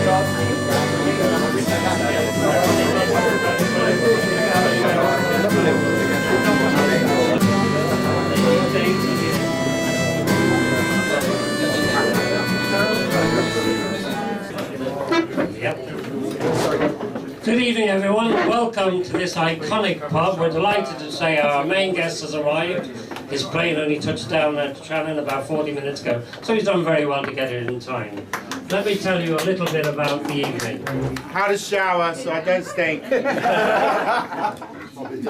Good evening, everyone. Welcome to this iconic pub. We're delighted to say our main guest has arrived. His plane only touched down at Shannon about 40 minutes ago, so he's done very well to get here in time. Let me tell you a little bit about the evening. Had a shower, so I don't stink.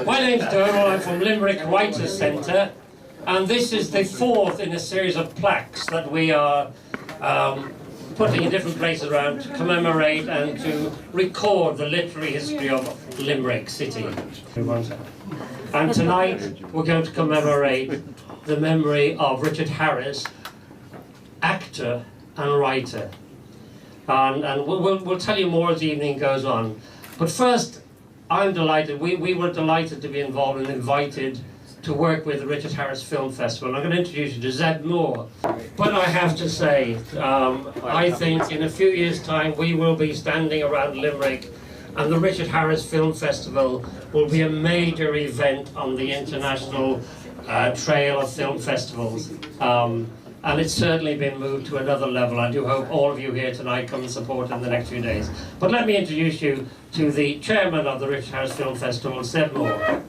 My name's Donald. I'm from Limerick Writers' Centre, and this is the fourth in a series of plaques that we are putting in different places around to commemorate and to record the literary history of Limerick City. And tonight we're going to commemorate the memory of Richard Harris, actor and writer. And we'll tell you more as the evening goes on. But first, I'm delighted, we were delighted to be involved and invited to work with the Richard Harris Film Festival. I'm going to introduce you to Zeb Moore. But I have to say, I think in a few years' time we will be standing around Limerick and the Richard Harris Film Festival will be a major event on the international trail of film festivals. And it's certainly been moved to another level. I do hope all of you here tonight come and support in the next few days. But let me introduce you to the chairman of the Richard Harris Film Festival, Zeb Moore.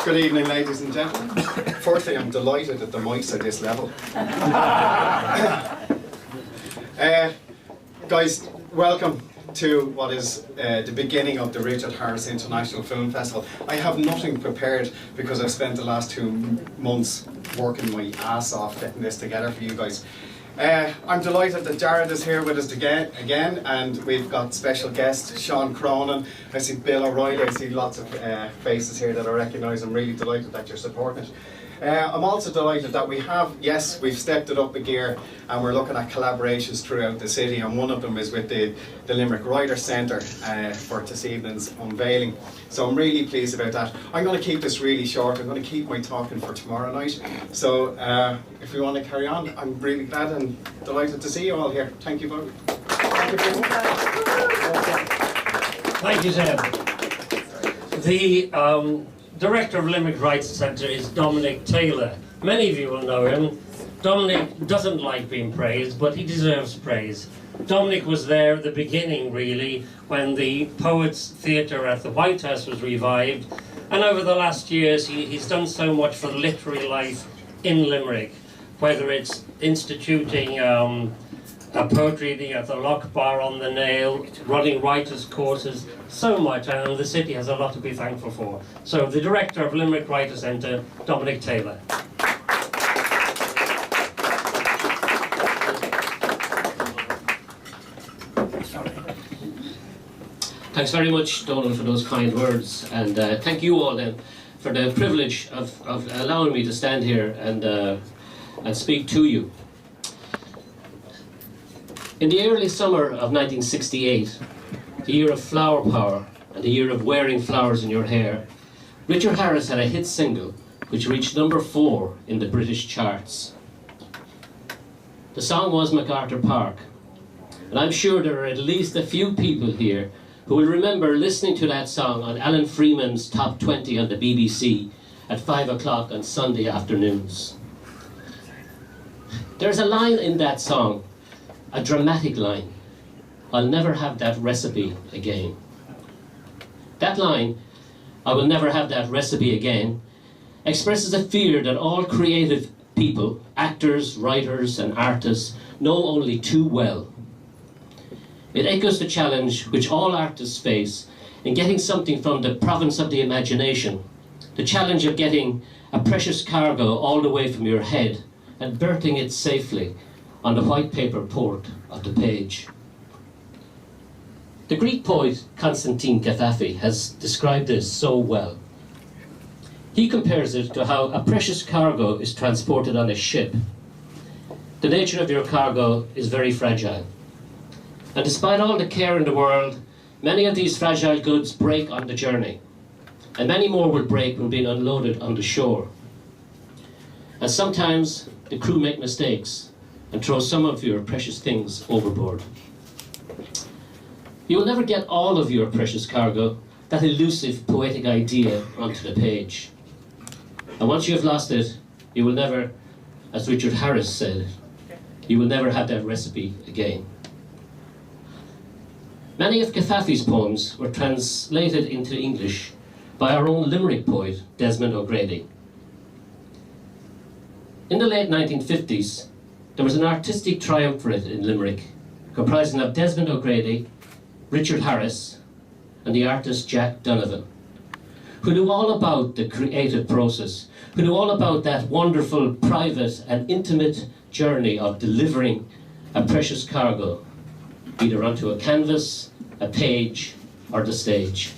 Good evening, ladies and gentlemen. Firstly, I'm delighted that the mic's at this level. Guys, welcome to what is the beginning of the Richard Harris International Film Festival. I have nothing prepared because I've spent the last 2 months working my ass off getting this together for you guys. I'm delighted that Jared is here with us again, and we've got special guest Sean Cronin. I see Bill O'Reilly, I see lots of faces here that I recognise. I'm really delighted that you're supporting it. I'm also delighted that we've stepped it up a gear and we're looking at collaborations throughout the city, and one of them is with the Limerick Writers' Centre for this evening's unveiling. So I'm really pleased about that. I'm going to keep this really short. I'm going to keep my talking for tomorrow night. So if you want to carry on, I'm really glad and delighted to see you all here. Thank you both. Thank you very much. Thank you, Zeb. The Director of Limerick Writers' Centre is Dominic Taylor. Many of you will know him. Dominic doesn't like being praised, but he deserves praise. Dominic was there at the beginning, really, when the Poets' Theatre at the White House was revived, and over the last years he's done so much for literary life in Limerick, whether it's instituting a poetry reading at the Loch Bar on the Nail, running writers' courses, so much, and the city has a lot to be thankful for. So the Director of Limerick Writers' Centre, Dominic Taylor. Thanks very much, Donald, for those kind words, and thank you all then for the privilege of allowing me to stand here and speak to you. In the early summer of 1968, the year of flower power and the year of wearing flowers in your hair, Richard Harris had a hit single which reached number 4 in the British charts. The song was MacArthur Park, and I'm sure there are at least a few people here who will remember listening to that song on Alan Freeman's Top 20 on the BBC at 5 o'clock on Sunday afternoons. There's a line in that song, a dramatic line: "I'll never have that recipe again." That line, "I will never have that recipe again," expresses a fear that all creative people, actors, writers and artists, know only too well. It echoes the challenge which all artists face in getting something from the province of the imagination, the challenge of getting a precious cargo all the way from your head and berthing it safely on the white paper port of the page. The Greek poet Constantine Kathafi has described this so well. He compares it to how a precious cargo is transported on a ship. The nature of your cargo is very fragile. And despite all the care in the world, many of these fragile goods break on the journey. And many more will break when being unloaded on the shore. And sometimes the crew make mistakes and throw some of your precious things overboard. You will never get all of your precious cargo, that elusive poetic idea, onto the page. And once you have lost it, you will never, as Richard Harris said, you will never have that recipe again. Many of Caffafi's poems were translated into English by our own Limerick poet, Desmond O'Grady. In the late 1950s, there was an artistic triumvirate in Limerick, comprising of Desmond O'Grady, Richard Harris, and the artist Jack Donovan, who knew all about the creative process, who knew all about that wonderful, private and intimate journey of delivering a precious cargo, either onto a canvas, a page, or the stage,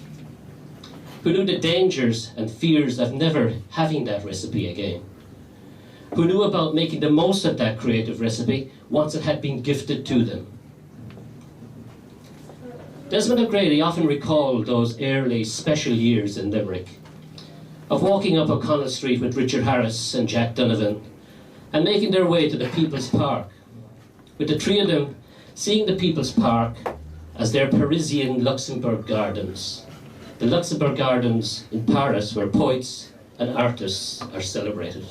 who knew the dangers and fears of never having that recipe again, who knew about making the most of that creative recipe once it had been gifted to them. Desmond O'Grady often recalled those early special years in Limerick, of walking up O'Connell Street with Richard Harris and Jack Donovan and making their way to the People's Park, with the three of them seeing the People's Park as their Parisian Luxembourg Gardens, the Luxembourg Gardens in Paris where poets and artists are celebrated.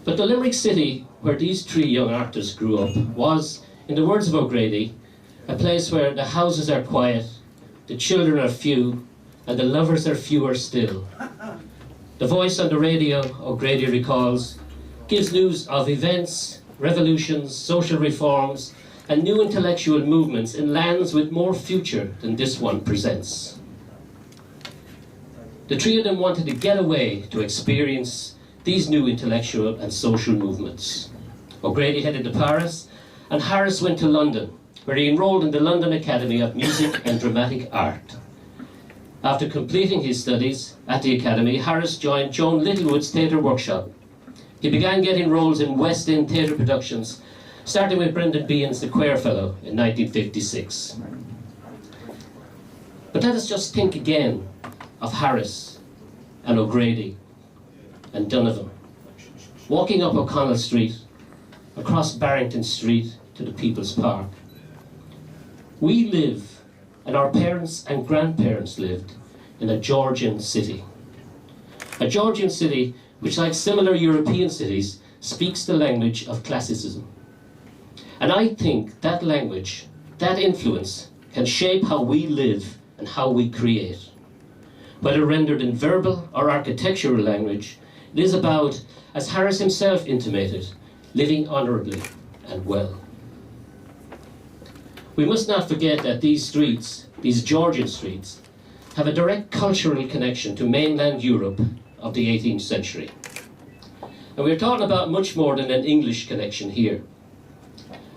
But the Limerick city where these three young artists grew up was, in the words of O'Grady, a place where the houses are quiet, the children are few, and the lovers are fewer still. The voice on the radio, O'Grady recalls, gives news of events, revolutions, social reforms, and new intellectual movements in lands with more future than this one presents. The three of them wanted to get away to experience these new intellectual and social movements. O'Grady headed to Paris, and Harris went to London, where he enrolled in the London Academy of Music and Dramatic Art. After completing his studies at the Academy, Harris joined Joan Littlewood's theatre workshop. He began getting roles in West End theatre productions, starting with Brendan Behan's The Quare Fellow in 1956. But let us just think again of Harris and O'Grady and Donovan, walking up O'Connell Street, across Barrington Street to the People's Park. We live, and our parents and grandparents lived, in a Georgian city. A Georgian city which, like similar European cities, speaks the language of classicism. And I think that language, that influence, can shape how we live and how we create. Whether rendered in verbal or architectural language, it is about, as Harris himself intimated, living honourably and well. We must not forget that these streets, these Georgian streets, have a direct cultural connection to mainland Europe of the 18th century. And we're talking about much more than an English connection here.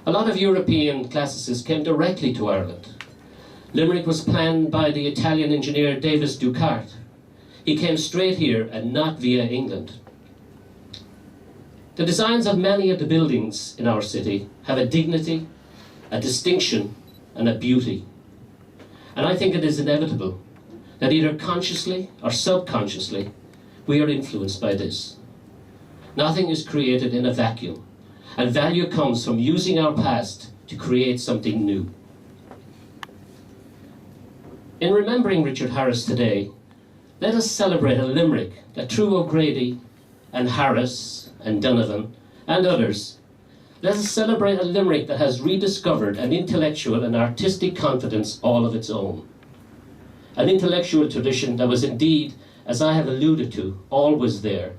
A lot of European classicists came directly to Ireland. Limerick was planned by the Italian engineer Davis Ducart. He came straight here and not via England. The designs of many of the buildings in our city have a dignity, a distinction, and a beauty. And I think it is inevitable that either consciously or subconsciously we are influenced by this. Nothing is created in a vacuum, and value comes from using our past to create something new. In remembering Richard Harris today, let us celebrate a Limerick that through O'Grady and Harris and Donovan and others, let us celebrate a Limerick that has rediscovered an intellectual and artistic confidence all of its own. An intellectual tradition that was indeed, as I have alluded to, always there.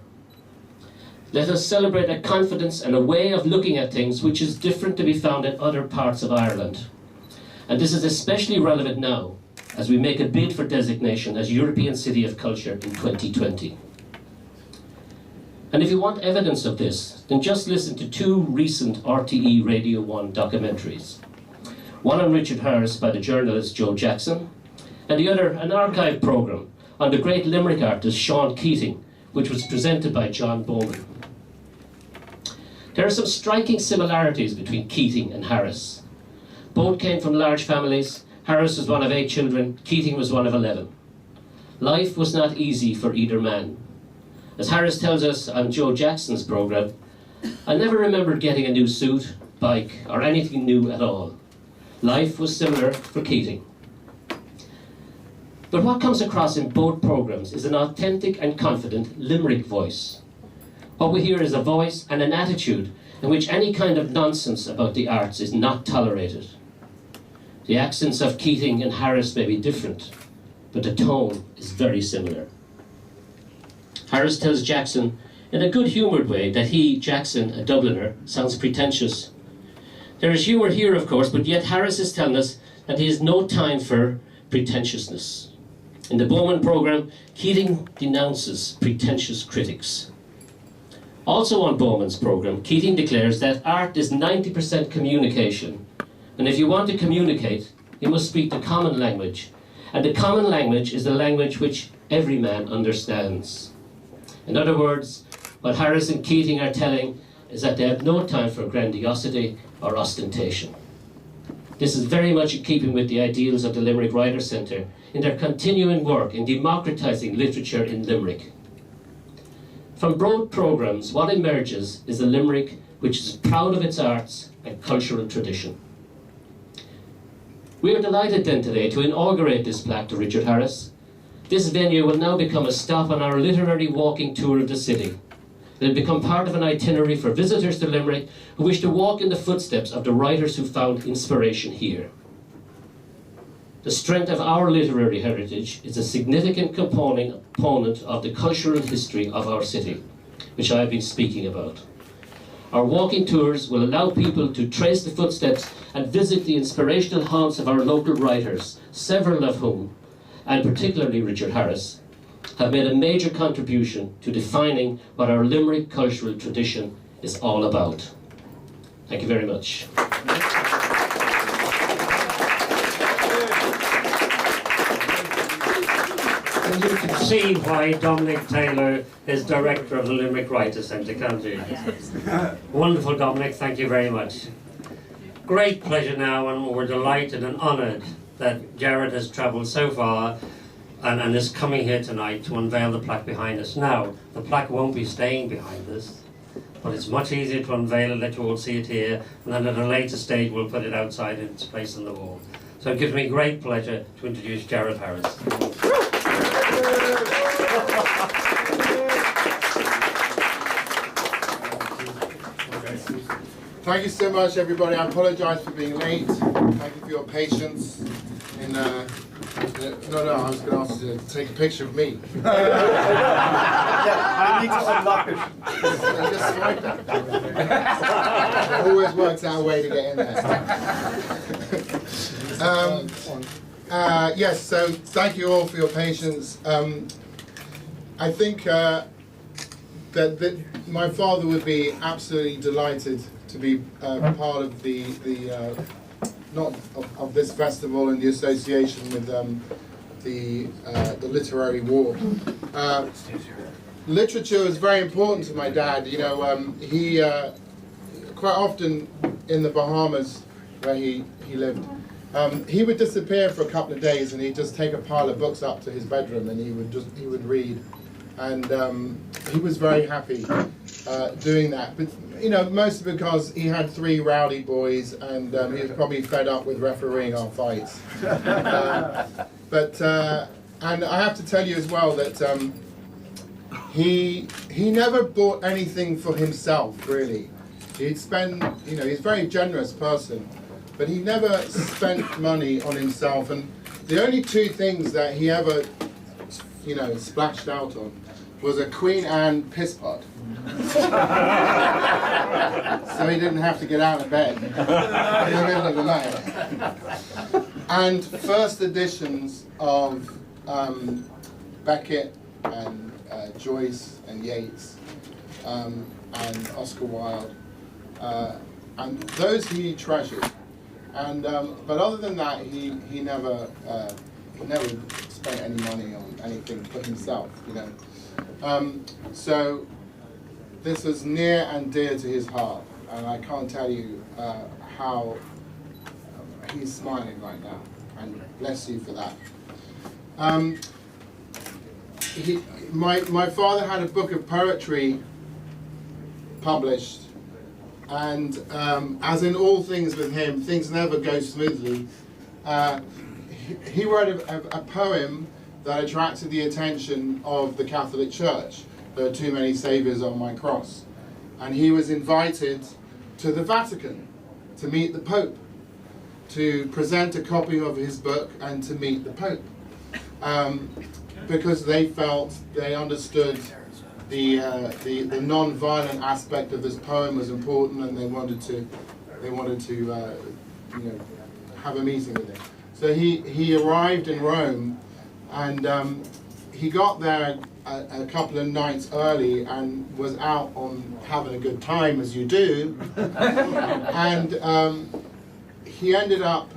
Let us celebrate a confidence and a way of looking at things which is different to be found in other parts of Ireland. And this is especially relevant now, as we make a bid for designation as European City of Culture in 2020. And if you want evidence of this, then just listen to two recent RTE Radio 1 documentaries. One on Richard Harris by the journalist Joe Jackson, and the other an archive programme on the great Limerick artist Sean Keating, which was presented by John Bowman. There are some striking similarities between Keating and Harris. Both came from large families. Harris was one of 8 children, Keating was one of 11. Life was not easy for either man. As Harris tells us on Joe Jackson's programme, I never remembered getting a new suit, bike, or anything new at all. Life was similar for Keating. But what comes across in both programmes is an authentic and confident Limerick voice. What we hear is a voice and an attitude in which any kind of nonsense about the arts is not tolerated. The accents of Keating and Harris may be different, but the tone is very similar. Harris tells Jackson in a good-humoured way that he, Jackson, a Dubliner, sounds pretentious. There is humour here, of course, but yet Harris is telling us that he has no time for pretentiousness. In the Bowman programme, Keating denounces pretentious critics. Also on Bowman's programme, Keating declares that art is 90% communication, and if you want to communicate, you must speak the common language, and the common language is the language which every man understands. In other words, what Harris and Keating are telling is that they have no time for grandiosity or ostentation. This is very much in keeping with the ideals of the Limerick Writers' Centre in their continuing work in democratising literature in Limerick. From both programmes, what emerges is a Limerick which is proud of its arts and cultural tradition. We are delighted then today to inaugurate this plaque to Richard Harris. This venue will now become a stop on our literary walking tour of the city. It will become part of an itinerary for visitors to Limerick who wish to walk in the footsteps of the writers who found inspiration here. The strength of our literary heritage is a significant component of the cultural history of our city, which I have been speaking about. Our walking tours will allow people to trace the footsteps and visit the inspirational haunts of our local writers, several of whom, and particularly Richard Harris, have made a major contribution to defining what our Limerick cultural tradition is all about. Thank you very much. And you can see why Dominic Taylor is director of the Limerick Writers' Centre, can't you? Wonderful, Dominic, thank you very much. Great pleasure now, and we're delighted and honoured that Jared has travelled so far and is coming here tonight to unveil the plaque behind us. Now, the plaque won't be staying behind us, but it's much easier to unveil it, let you all see it here, and then at a later stage we'll put it outside in its place on the wall. So it gives me great pleasure to introduce Jared Harris. Thank you so much, everybody. I apologise for being late. Thank you for your patience. No, I was going to ask you to take a picture of me. Yeah, I need to unlock it. Just swipe that. Always works out a way to get in there. Yes, so thank you all for your patience. I think that my father would be absolutely delighted to be part of the not of this festival and the association with the literary walk. Literature is very important to my dad. You know, he quite often in the Bahamas where he lived. He would disappear for a couple of days, and he'd just take a pile of books up to his bedroom, and he would read, and he was very happy doing that. But you know, mostly because he had 3 rowdy boys, and he was probably fed up with refereeing our fights. And I have to tell you as well that he never bought anything for himself, really. He'd spend, you know, he's a very generous person, but he never spent money on himself. And the only 2 things that he ever, you know, splashed out on was a Queen Anne piss pot. So he didn't have to get out of bed in the middle of the night. And first editions of Beckett and Joyce and Yeats and Oscar Wilde, and those he treasured. And but other than that, he never spent any money on anything for himself, you know. So this was near and dear to his heart, and I can't tell you how he's smiling right now, and bless you for that. my father had a book of poetry published, and as in all things with him, things never go smoothly. He wrote a poem that attracted the attention of the Catholic Church. There are too many saviours on my cross. And he was invited to the Vatican to meet the Pope, to present a copy of his book and to meet the Pope. Because they felt, they understood the non-violent aspect of this poem was important, and they wanted to have a meeting with him. So he arrived in Rome, and he got there a couple of nights early and was out on having a good time, as you do. And he ended up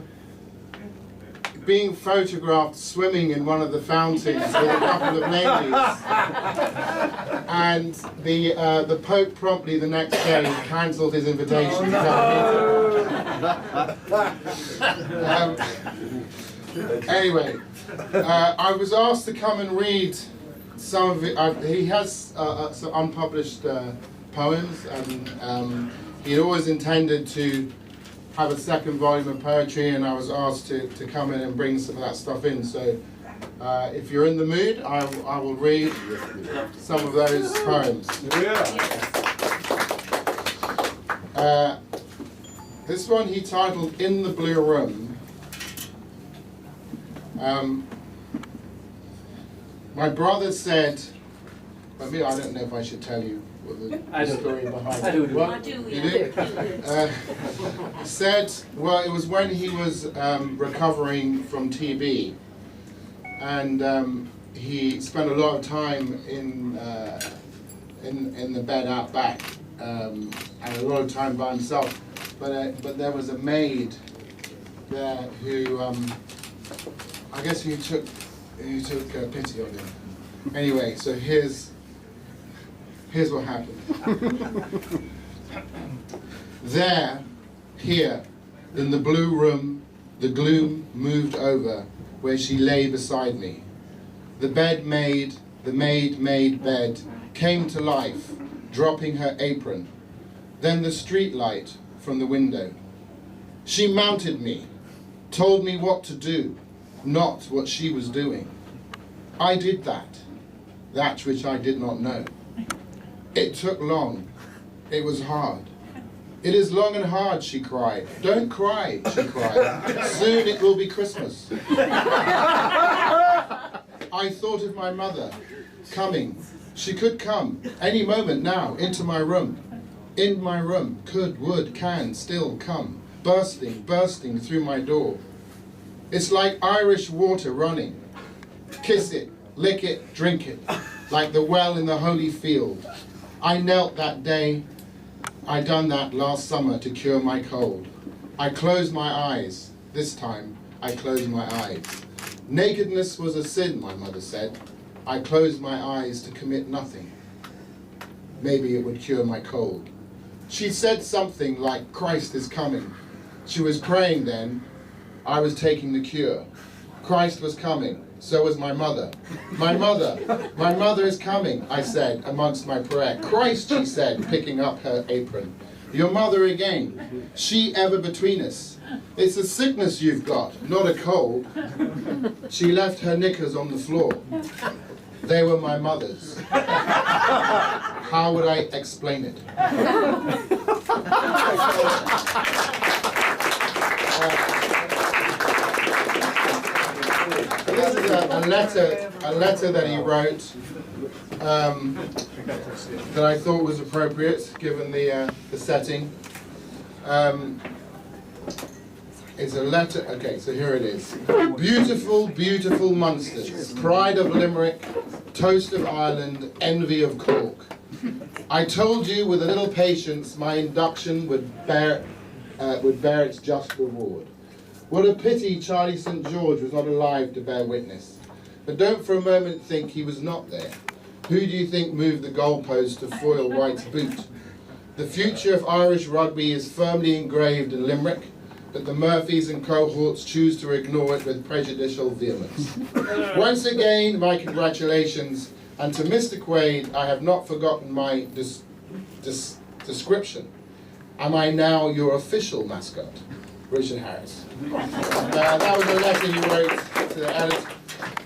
being photographed swimming in one of the fountains with a couple of ladies. And the Pope promptly the next day cancelled his invitation to come meet. Anyway, I was asked to come and read some of it. He has some unpublished poems, and he'd always intended to have a second volume of poetry, and I was asked to come in and bring some of that stuff in. So if you're in the mood, I will read some of those poems. This one he titled "In the Blue Room." My brother said, I don't know if I should tell you what the story behind it. I do. You do? Said, well, it was when he was recovering from TB, and he spent a lot of time in the bed out back, and a lot of time by himself. But there was a maid there who, I guess who took pity on him. Anyway, so here's what happened. Here, in the blue room, the gloom moved over where she lay beside me. The maid made bed, came to life, dropping her apron. Then the street light from the window. She mounted me, told me what to do, not what she was doing. I did that which I did not know. It took long, it was hard. It is long and hard, she cried. Don't cry, she cried. Soon it will be Christmas. I thought of my mother, coming. She could come, any moment now, into my room. In my room, could, would, can, still come. Bursting through my door. It's like Irish water running. Kiss it, lick it, drink it, like the well in the holy field. I knelt that day. I done that last summer to cure my cold. I closed my eyes. This time, I closed my eyes. Nakedness was a sin, my mother said. I closed my eyes to commit nothing. Maybe it would cure my cold. She said something like, Christ is coming. She was praying then. I was taking the cure. Christ was coming. So was my mother. My mother is coming, I said amongst my prayer. Christ, she said, picking up her apron. Your mother again. She ever between us. It's a sickness you've got, not a cold. She left her knickers on the floor. They were my mother's. How would I explain it? This is a letter that he wrote that I thought was appropriate given the setting. It's a letter. Okay, so here it is. Beautiful, beautiful Munsters, pride of Limerick, toast of Ireland, envy of Cork. I told you with a little patience my induction would bear its just reward. What a pity Charlie St. George was not alive to bear witness. But don't for a moment think he was not there. Who do you think moved the goalpost to foil White's boot? The future of Irish rugby is firmly engraved in Limerick. but the Murphys and cohorts choose to ignore it with prejudicial vehemence. Once again, my congratulations, and to Mr. Quaid, I have not forgotten my description. Am I now your official mascot? Richard Harris. That was a letter he wrote to the editor.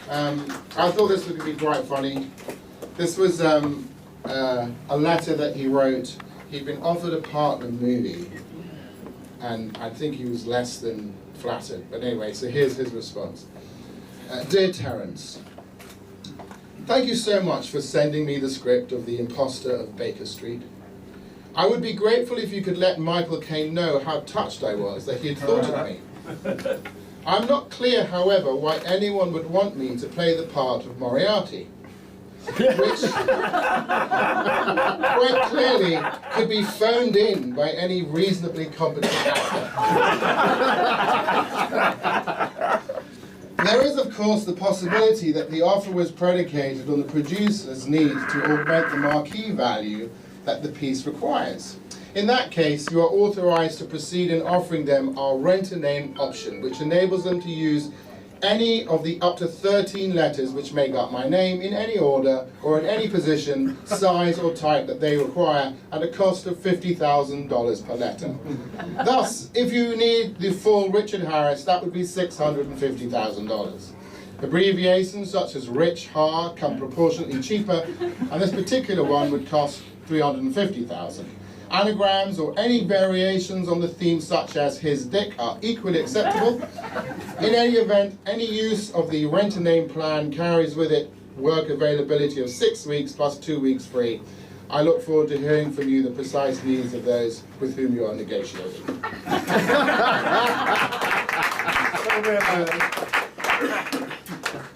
I thought this would be quite funny. This was a letter that he wrote. He'd been offered a part in a movie, and I think he was less than flattered. But anyway, so here's his response. Dear Terence, thank you so much for sending me the script of The Imposter of Baker Street. I would be grateful if you could let Michael Caine know how touched I was that he had thought of me. I'm not clear, however, why anyone would want me to play the part of Moriarty, which quite clearly could be phoned in by any reasonably competent actor. There is, of course, the possibility that the offer was predicated on the producer's need to augment the marquee value that the piece requires. In that case, you are authorized to proceed in offering them our rent-a-name option, which enables them to use any of the up to 13 letters which make up my name in any order or in any position, size or type that they require at a cost of $50,000 per letter. Thus, if you need the full Richard Harris, that would be $650,000. Abbreviations such as Rich, Har come proportionately cheaper, and this particular one would cost $350,000. Anagrams or any variations on the theme such as his dick are equally acceptable. In any event, any use of the rent-a-name plan carries with it work availability of 6 weeks plus 2 weeks free. I look forward to hearing from you the precise needs of those with whom you are negotiating.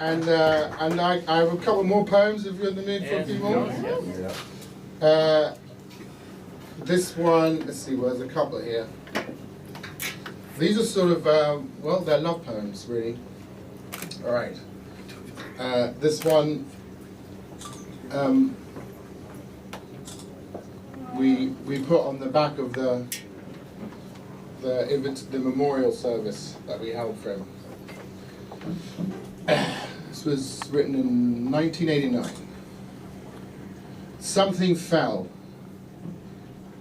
And I have a couple more poems if you're in the mood for a few more. This one, let's see, well, there's a couple here. These are sort of, well, they're love poems, really. All right. This one, we put on the back of the memorial service that we held for him. This was written in 1989. Something fell.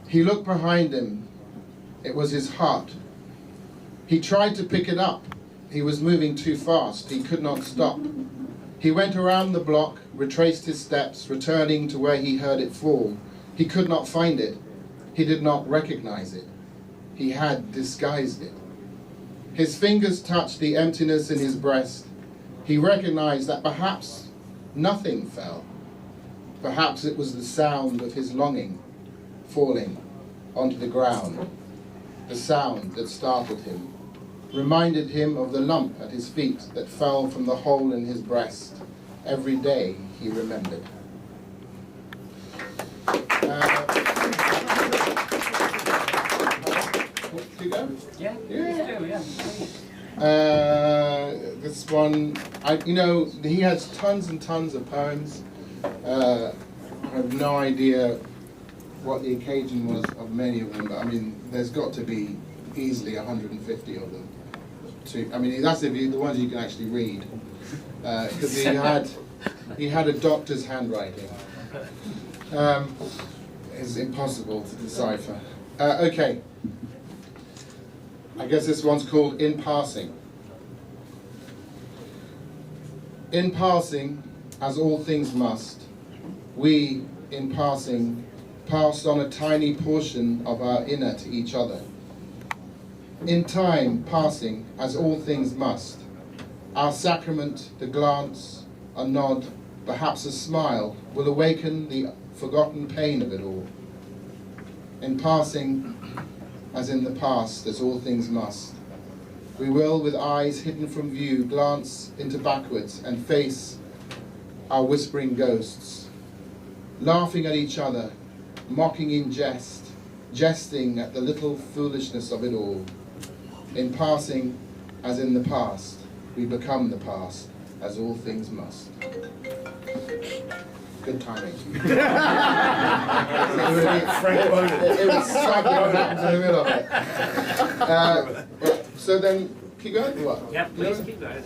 He looked behind him. It was his heart. He tried to pick it up. He was moving too fast. He could not stop. He went around the block, retraced his steps, returning to where he heard it fall. He could not find it. He did not recognize it. He had disguised it. His fingers touched the emptiness in his breast. He recognized that perhaps nothing fell. Perhaps it was the sound of his longing falling onto the ground. The sound that startled him, reminded him of the lump at his feet that fell from the hole in his breast. Every day he remembered. Do you go? Yeah. This one, he has tons and tons of poems. I have no idea what the occasion was of many of them, but I mean, there's got to be easily 150 of them. That's the ones you can actually read, because he had a doctor's handwriting. It's impossible to decipher. Okay. I guess this one's called In Passing. In passing, as all things must, we, in passing, passed on a tiny portion of our inner to each other. In time, passing, as all things must, our sacrament, the glance, a nod, perhaps a smile, will awaken the forgotten pain of it all. In passing, as in the past, as all things must, we will, with eyes hidden from view, glance into backwards and face our whispering ghosts, laughing at each other, mocking in jest, jesting at the little foolishness of it all. In passing, as in the past, we become the past, as all things must. Good timing. It was smack in the middle of it. So then, keep going? What? Yeah, please keep going.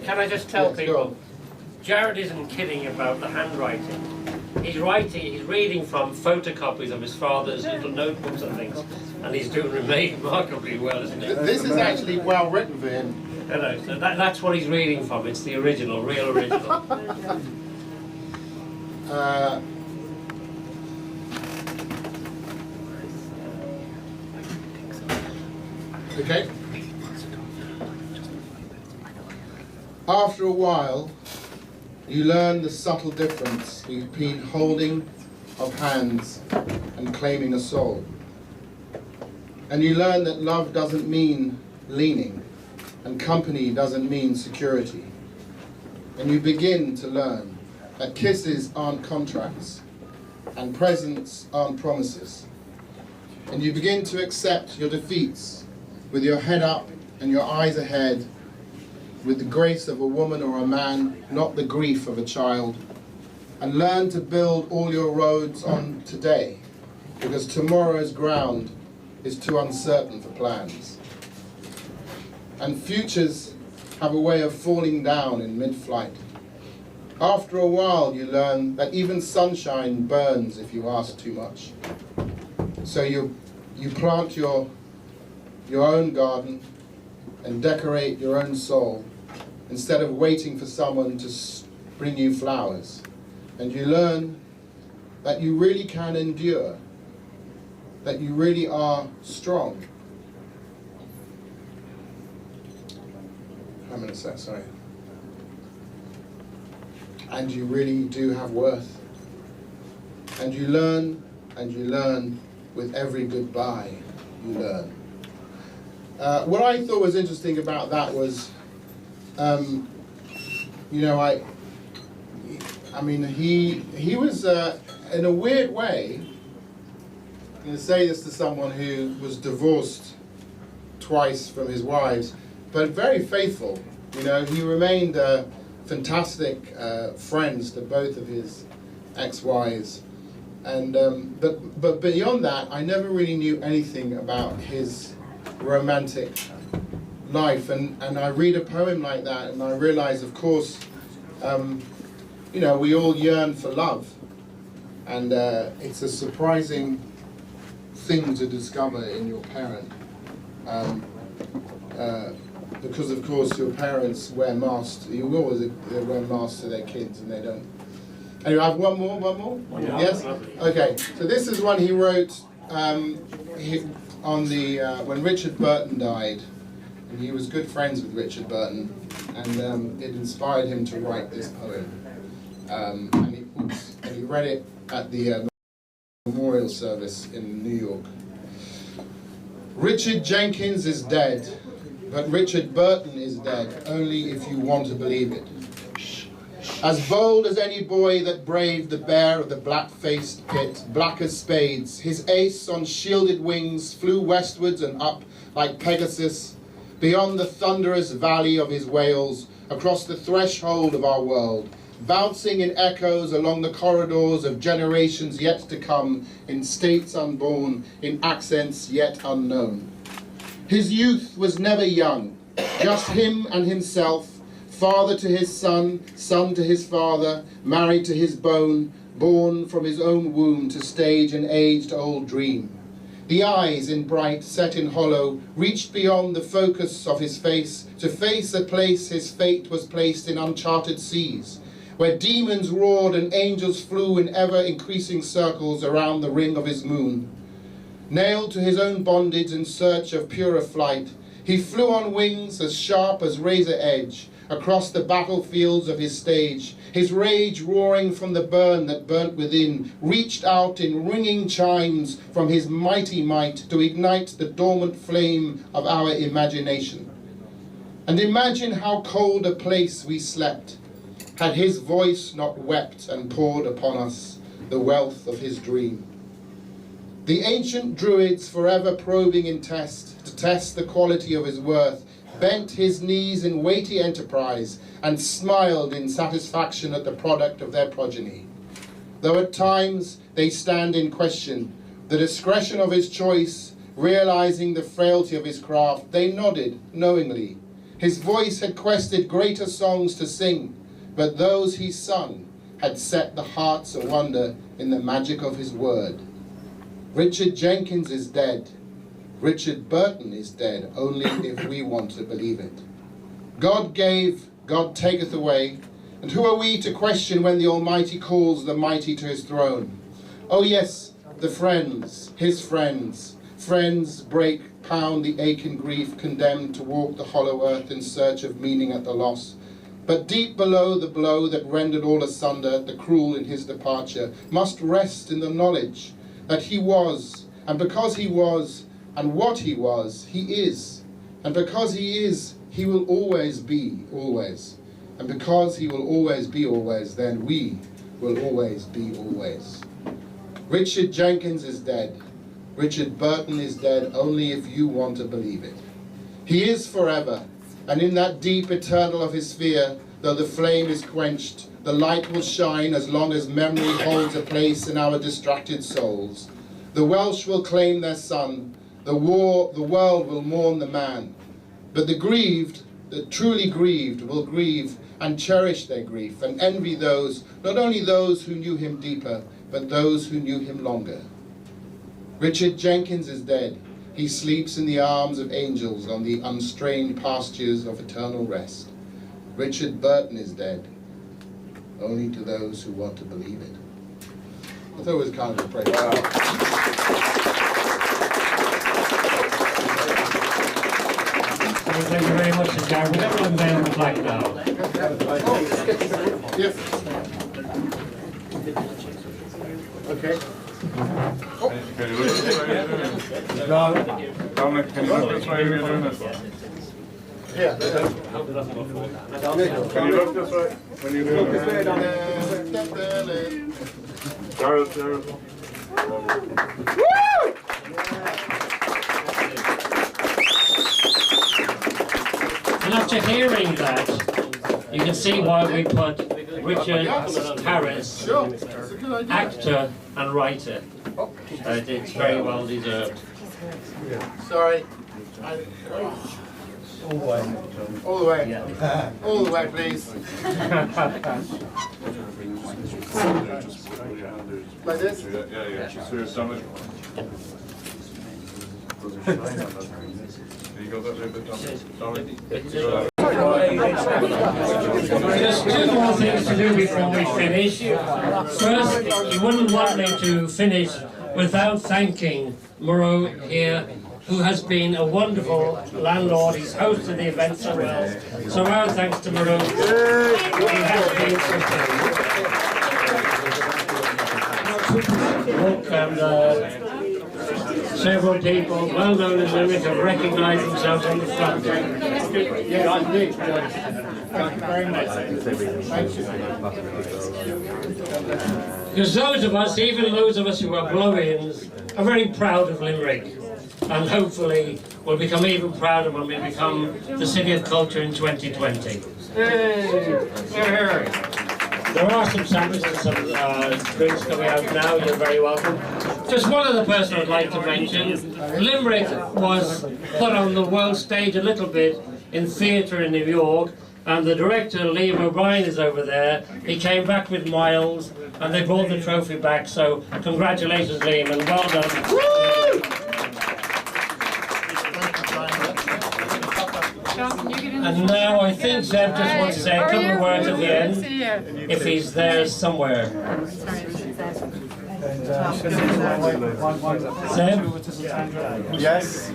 Can I just tell Yes, go people, on. Jared isn't kidding about the handwriting. He's reading from photocopies of his father's little notebooks and things, and he's doing remarkably well, isn't he? This is actually well written for him. You know, so that's what he's reading from. It's the original, real original. Okay. After a while, you learn the subtle difference between holding of hands and claiming a soul. And you learn that love doesn't mean leaning, and company doesn't mean security. And you begin to learn that kisses aren't contracts, and presents aren't promises. And you begin to accept your defeats with your head up and your eyes ahead, with the grace of a woman or a man, not the grief of a child, and learn to build all your roads on today, because tomorrow's ground is too uncertain for plans. And futures have a way of falling down in mid-flight. After a while, you learn that even sunshine burns if you ask too much. So you plant your own garden and decorate your own soul, instead of waiting for someone to bring you flowers. And you learn that you really can endure, that you really are strong. I'm going to say, sorry. And you really do have worth. And you learn with every goodbye you learn. What I thought was interesting about that was, you know, I mean, he was, in a weird way, I'm going to say this to someone who was divorced twice from his wives, but very faithful. You know, he remained fantastic friends to both of his ex-wives. And, but beyond that, I never really knew anything about his romantic life, and I read a poem like that and I realize, of course, you know, we all yearn for love, and it's a surprising thing to discover in your parent, because of course your parents wear masks. You always they wear masks to their kids, and they don't. Anyway, I have one more? Yeah, Yes? lovely. Okay, so this is one he wrote on the when Richard Burton died, and he was good friends with Richard Burton, and it inspired him to write this poem. And he read it at the memorial service in New York. Richard Jenkins is dead, but Richard Burton is dead, only if you want to believe it. As bold as any boy that braved the bear of the black-faced pit, black as spades, his ace on shielded wings flew westwards and up like Pegasus, beyond the thunderous valley of his wails, across the threshold of our world, bouncing in echoes along the corridors of generations yet to come, in states unborn, in accents yet unknown. His youth was never young, just him and himself, father to his son, son to his father, married to his bone, born from his own womb to stage an aged-old dream. The eyes in bright, set in hollow, reached beyond the focus of his face to face a place his fate was placed in uncharted seas, where demons roared and angels flew in ever-increasing circles around the ring of his moon. Nailed to his own bondage in search of purer flight, he flew on wings as sharp as razor edge, across the battlefields of his stage, his rage roaring from the burn that burnt within, reached out in ringing chimes from his mighty might to ignite the dormant flame of our imagination. And imagine how cold a place we slept, had his voice not wept and poured upon us the wealth of his dream. The ancient druids, forever probing in test, to test the quality of his worth, bent his knees in weighty enterprise and smiled in satisfaction at the product of their progeny. though at times they stand in question. The discretion of his choice, realizing the frailty of his craft, they nodded knowingly. His voice had quested greater songs to sing, but those he sung had set the hearts a wonder in the magic of his word. Richard Jenkins is dead. Richard Burton is dead, only if we want to believe it. God gave, God taketh away, and who are we to question when the Almighty calls the mighty to his throne? Oh yes, the friends, his friends. Friends break, pound the ache and grief, condemned to walk the hollow earth in search of meaning at the loss. But deep below the blow that rendered all asunder, the cruel in his departure, must rest in the knowledge that he was, and because he was, and what he was, he is. And because he is, he will always be, always. And because he will always be always, then we will always be always. Richard Jenkins is dead. Richard Burton is dead, only if you want to believe it. He is forever, and in that deep eternal of his sphere, though the flame is quenched, the light will shine as long as memory holds a place in our distracted souls. The Welsh will claim their son, the world will mourn the man, but the grieved, the truly grieved, will grieve and cherish their grief and envy those, not only those who knew him deeper, but those who knew him longer. Richard Jenkins is dead. He sleeps in the arms of angels on the unstrained pastures of eternal rest. Richard Burton is dead, only to those who want to believe it. I thought it was kind of a praise. Wow. Thank you very much, Gary. We're going to unveil the plaque now. Yes. Okay. Can you look this way? Dominic, can you look this way when you're doing this? Yeah. Can you look this way when you're doing this? Thurs. And after hearing that, you can see why we put Richard Harris, actor and writer. It's very well deserved. Sorry. All the way. All the way. All the way, please. Like this? Yeah. So your stomach. Can you go that way a bit, Dominic? There's two more things to do before we finish. First, you wouldn't want me to finish without thanking Moreau here, who has been a wonderful landlord. He's hosted the event so well. So our thanks to Moreau. He has been so good. And several people well known in Limerick have recognised themselves on the front. Thank you very much. Thank you. Because those of us, even those of us who are blow-ins, are very proud of Limerick, and hopefully will become even prouder when we become the City of Culture in 2020. There are some sandwiches and some drinks coming out now. You're very welcome. Just one other person I'd like to mention. Limerick was put on the world stage a little bit in theatre in New York, and the director, Liam O'Brien, is over there. He came back with Miles, and they brought the trophy back, so congratulations, Liam, and well done. Woo! And now I think Zeb just wants to say a couple of words at the end, if he's there somewhere. Zeb? Yes.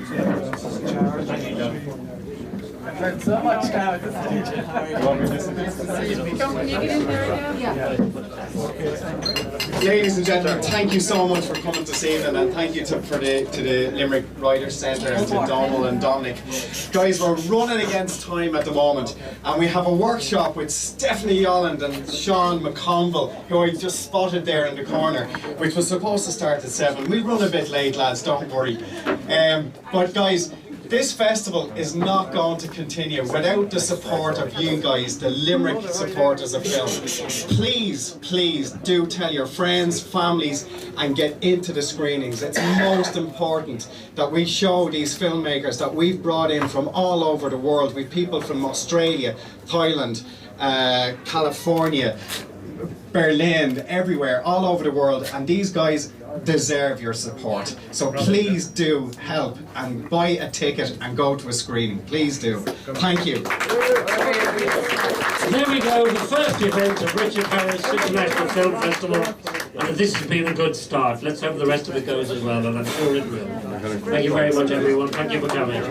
I've learned so much now at this stage. Can you get in there again? Ladies and gentlemen, thank you so much for coming this evening, and thank you to the Limerick Writers Centre and to Donald and Dominic. Guys, we're running against time at the moment, and we have a workshop with Stephanie Yolland and Sean McConville, who I just spotted there in the corner, which was supposed to start at 7. We'll run a bit late, lads, don't worry. But guys, This festival is not going to continue without the support of you guys, the Limerick supporters of film. Please, please do tell your friends, families, and get into the screenings. It's most important that we show these filmmakers that we've brought in from all over the world. We've people from Australia, Thailand, California, Berlin, everywhere, all over the world, and these guys deserve your support. So please do help and buy a ticket and go to a screening. Please do. Thank you. There we go, the first event of Richard Harris International Film Festival, and this has been a good start. Let's hope the rest of it goes as well, and I'm sure it will. Thank you very much, everyone. Thank you for coming.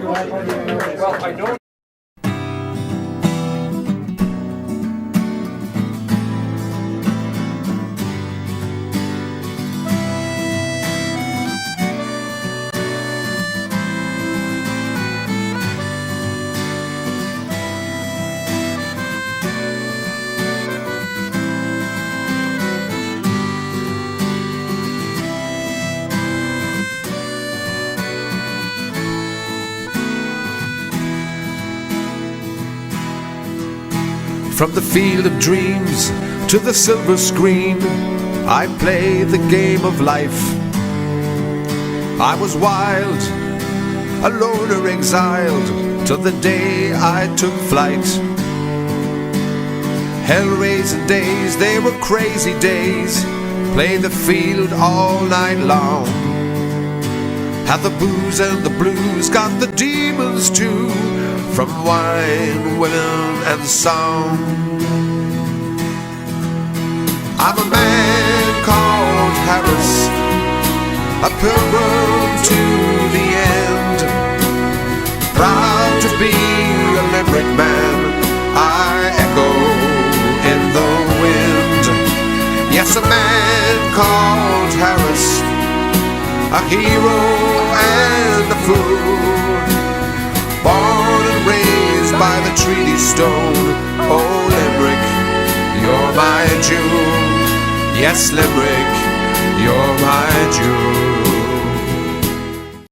From the field of dreams to the silver screen, I played the game of life. I was wild, a loner exiled, till the day I took flight. Hell-raising days, they were crazy days, played the field all night long. Had the booze and the blues, got the demons too, from wine, women and song. I'm a man called Harris, a pilgrim to the end. Proud to be a Limerick man, I echo in the wind. Yes, a man called Harris, a hero and a fool, born and raised by the treaty stone. Oh, Limerick, you're my jewel. Yes, Limerick, you're my jewel.